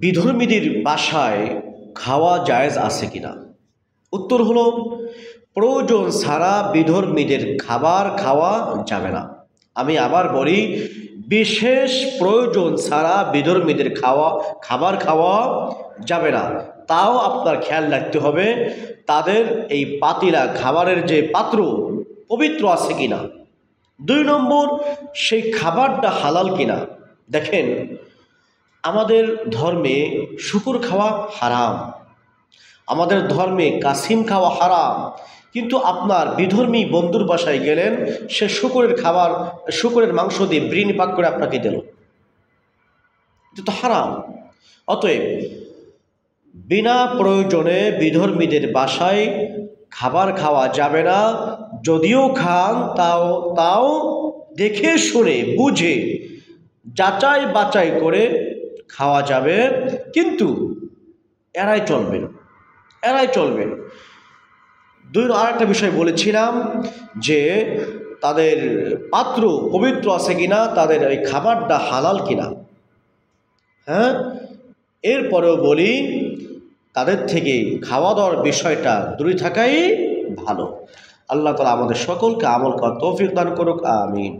বিধর্মীদের বাসায় খাওয়া জায়েজ আছে কিনা? উত্তর হলো, প্রয়োজন ছাড়া বিধর্মীদের খাবার খাওয়া যাবে না। আমি আবার বলি, বিশেষ প্রয়োজন ছাড়া বিধর্মীদের খাবার খাওয়া যাবে না। তাও আপনার খেয়াল রাখতে হবে তাদের এই পাতিলা খাবারের যে পাত্র পবিত্র আছে কিনা। 2 নম্বর, সেই খাবারটা হালাল কিনা। দেখেন, আমাদের ধর্মে শূকর খাওয়া হারাম, আমাদের ধর্মে কাসিম খাওয়া হারাম, কিন্তু আপনার বিধর্মী বন্ধুর বাসায় গেলেন, সে শুকরের মাংস দিয়ে বিরিয়ানি পাক করে আপনাকে দিল, এটা তো হারাম। অতএব বিনা প্রয়োজনে বিধর্মীদের বাসায় খাবার খাওয়া যাবে না। যদিও খান তাও দেখে শুনে বুঝে যাচাই বাছাই করে খাওয়া যাবে, কিন্তু এড়াই চলবেন। আরেকটা বিষয় বলেছিলাম যে তাদের পাত্র পবিত্র আছে কিনা, তাদের এই খাবারটা হালাল কিনা। হ্যাঁ, এরপরেও বলি, তাদের থেকে খাওয়া দাওয়ার বিষয়টা দূরে থাকাই ভালো। আল্লাহ তাআলা আমাদের সকলকে আমল করার তৌফিক দান করুক, আমিন।